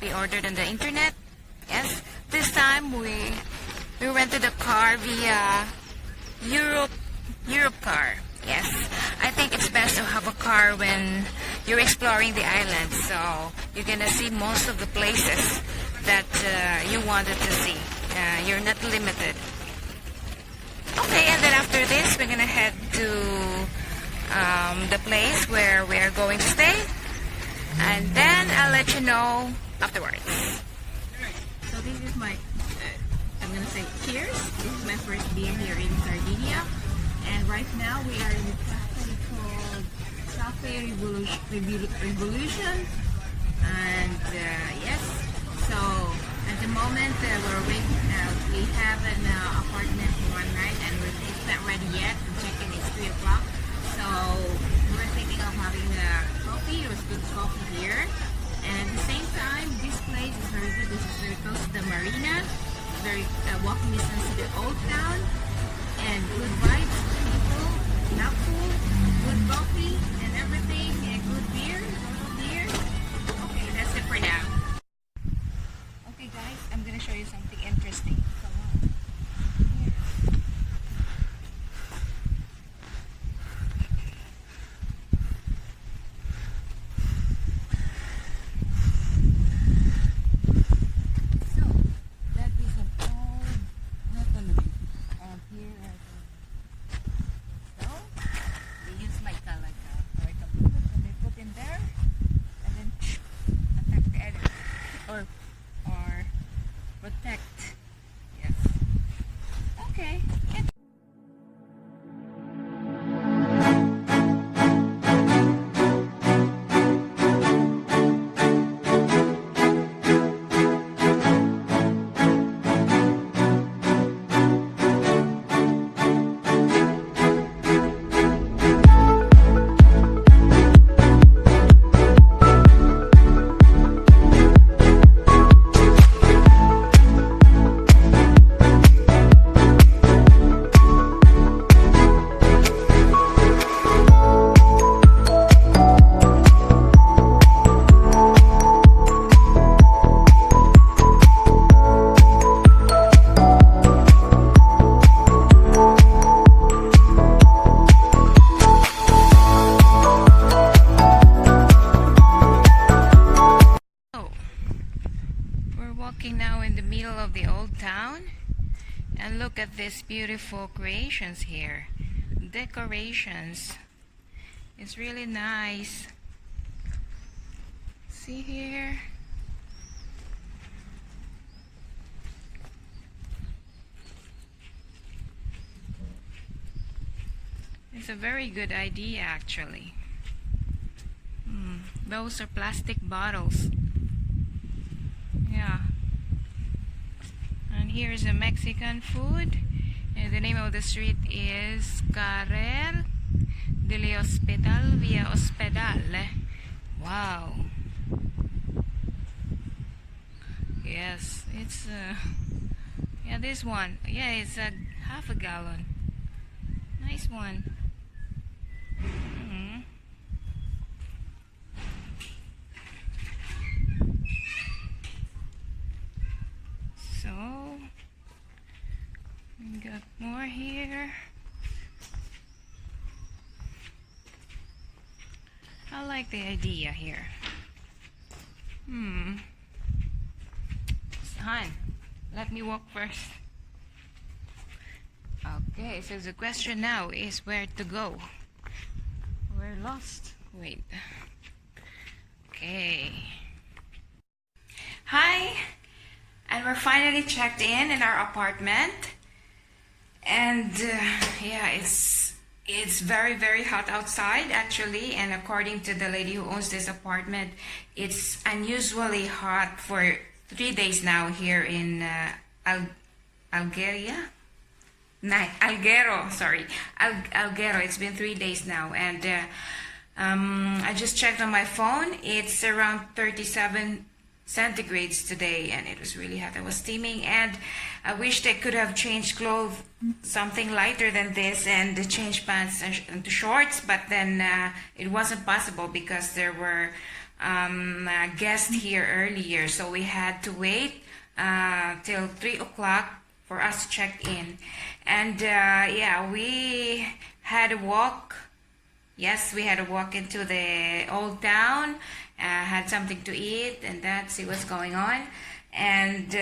we ordered on the internet. Yes, this time we rented a car via Europe car. Yes, I think it's best to have a car when you're exploring the island, so you're gonna see most of the places that you wanted to see. You're not limited. Okay, and then after this, we're gonna head to the place where we're going to stay, and then I'll let you know afterwards. So this is my, I'm gonna say cheers. This is my first beer here in Sardinia, and right now we are in a cafe called Cafe Revolution, and yes, so at the moment we're waiting. We have an apartment for one night, and it's not ready yet. The check-in is 3 o'clock, so we're thinking of having coffee. It was good coffee here, and at the same time, this place is very good. This is very close to the marina, very walking distance to the old town, and good vibes, people, not cool, good coffee, and everything, and good beer here. Okay, that's it for now. Okay guys, I'm gonna show you something interesting. Come on. Here. So, that is an old weaponry. And here so, they use like a bullet and they put in there and then attack the enemy. Or protect. Yes. Okay. Walking now in the middle of the old town, and look at these beautiful creations here. Decorations. It's really nice. See here? It's a very good idea actually. Those are plastic bottles. Yeah. And here is a Mexican food, and the name of the street is Carrer de la Hospital via Hospital. Wow. Yes, it's yeah, this one. Yeah, it's a half a gallon. Nice one. So we got more here. I like the idea here. Son, let me walk first. Okay, so the question now is where to go. We're lost. Wait. Okay. Hi. And we're finally checked in our apartment, and yeah, it's very, very hot outside actually, and according to the lady who owns this apartment, it's unusually hot for 3 days now here in Alghero. Alghero. It's been 3 days now, and I just checked on my phone. It's around 37 centigrades today, and it was really hot. I was steaming, and I wish they could have changed clothes something lighter than this and change pants into shorts, but then it wasn't possible because there were guest here earlier, so we had to wait till 3 o'clock for us to check in. And yeah, we had a walk. Yes, we had a walk into the old town, had something to eat, and see what's going on. And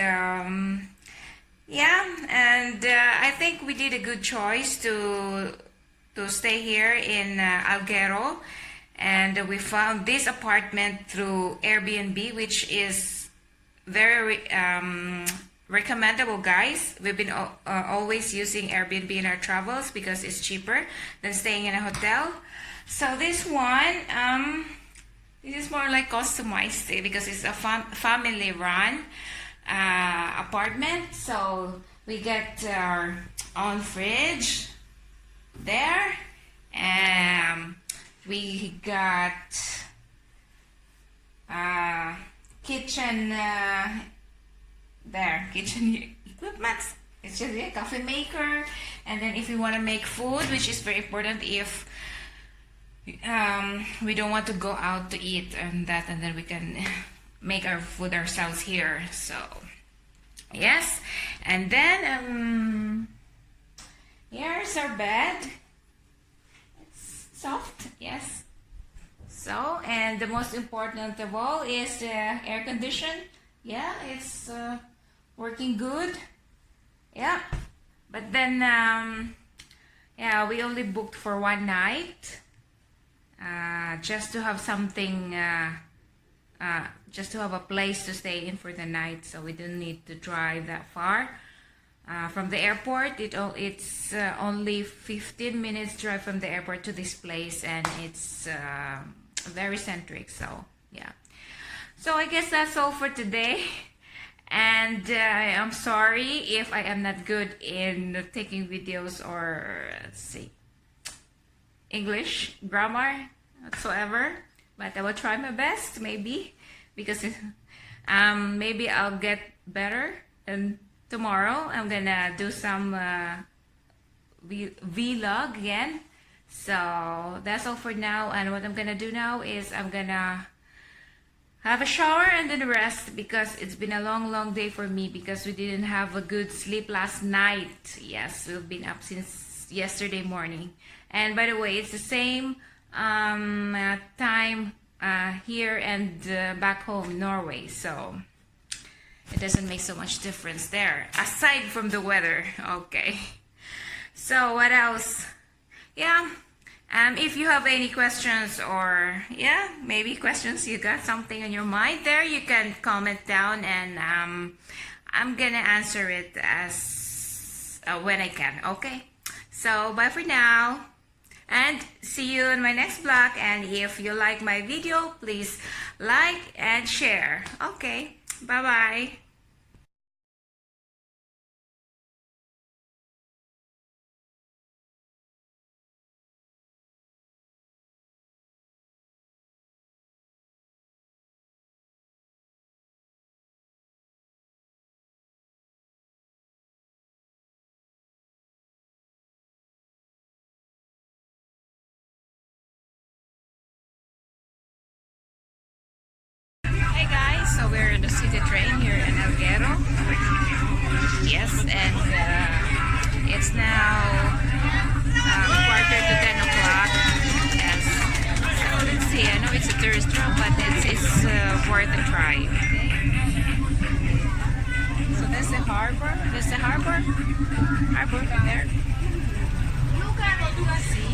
yeah, and I think we did a good choice to stay here in Alghero. And we found this apartment through AirBnb, which is very recommendable, guys. We've been always using Airbnb in our travels because it's cheaper than staying in a hotel. So this one, this is more like customized because it's a family run apartment. So we get our own fridge there, and we got kitchen there, kitchen equipment. It's just a coffee maker, and then if you want to make food, which is very important if we don't want to go out to eat and then we can make our food ourselves here. So yes, and then here's our bed. It's soft, yes. So, and the most important of all is the air condition. Yeah, it's working good. Yeah, but then yeah, we only booked for one night, just to have something, just to have a place to stay in for the night, so we didn't need to drive that far from the airport. It's only 15 minutes drive from the airport to this place, and it's very centric. So yeah, so I guess that's all for today. And I'm sorry if I am not good in taking videos or, let's see, English grammar whatsoever, but I will try my best, maybe, because maybe I'll get better. And tomorrow I'm gonna do some vlog again. So that's all for now, and what I'm gonna do now is I'm gonna have a shower and then rest, because it's been a long day for me, because we didn't have a good sleep last night. Yes, we've been up since yesterday morning. And by the way, it's the same time here and back home, Norway, so it doesn't make so much difference there, aside from the weather. Okay, so what else? Yeah, if you have any questions, or yeah, maybe questions, you got something on your mind there, you can comment down, and I'm gonna answer it as when I can. Okay, so bye for now, and see you in my next vlog. And if you like my video, please like and share. Okay, bye bye. Hey guys, so we're in the city train here in Alghero. Yes, and it's now quarter to 10 o'clock. Yes. So let's see, I know it's a tourist room, but it's worth a try. Okay. So that's the harbor. There's the harbor. Harbor there. See?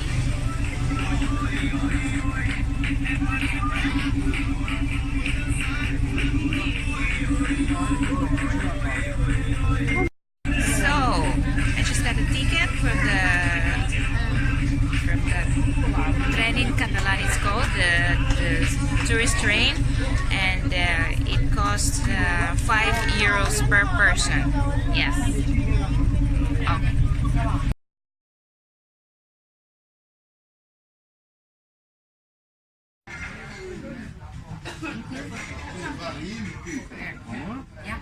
So I just got a ticket from the train in Catalan. It's called the tourist train, and it costs €5 per person. Yes. Okay. Yeah.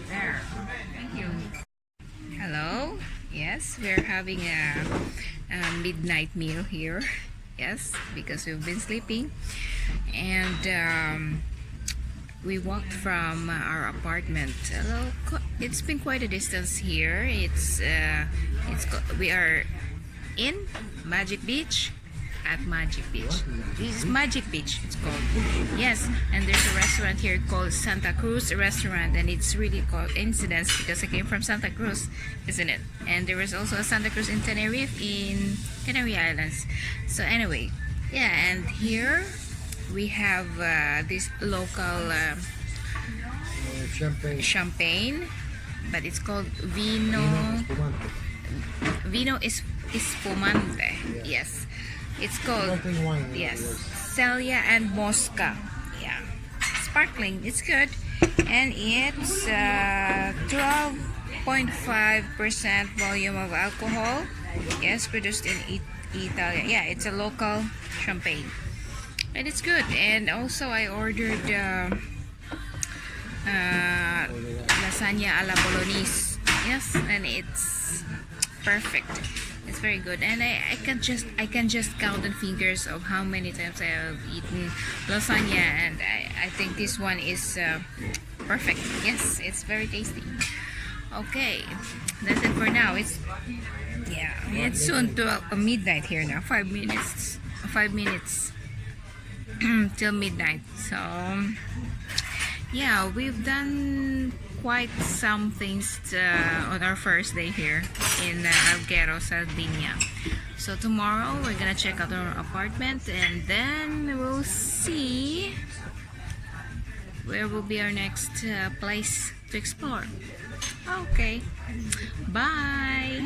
There. Thank you. Hello. Yes, we're having a midnight meal here Yes, because we've been sleeping. And we walked from our apartment. It's been quite a distance here. We are in Magic Beach. At Magic Beach. This is Magic Beach, it's called. Yes, and there's a restaurant here called Santa Cruz Restaurant, and it's really called incidents because I came from Santa Cruz, isn't it? And there was also a Santa Cruz in Tenerife, in Canary Islands. So anyway, yeah, and here we have this local champagne, but it's called Vino Espumante. Yes. It's called, yes, Celia and Mosca. Yeah, sparkling. It's good, and it's 12.5% volume of alcohol. Yes, produced in Italy. Yeah, it's a local champagne, and it's good. And also, I ordered lasagna alla bolognese. Yes, and it's perfect. It's very good, and I can just count on fingers of how many times I have eaten lasagna, and I think this one is perfect. Yes, it's very tasty. Okay, that's it for now. It's soon to midnight here now. 5 minutes till midnight. So yeah, we've done quite some things on our first day here in Alghero Sardinia. So tomorrow we're gonna check out our apartment, and then we'll see where will be our next place to explore. Okay, bye.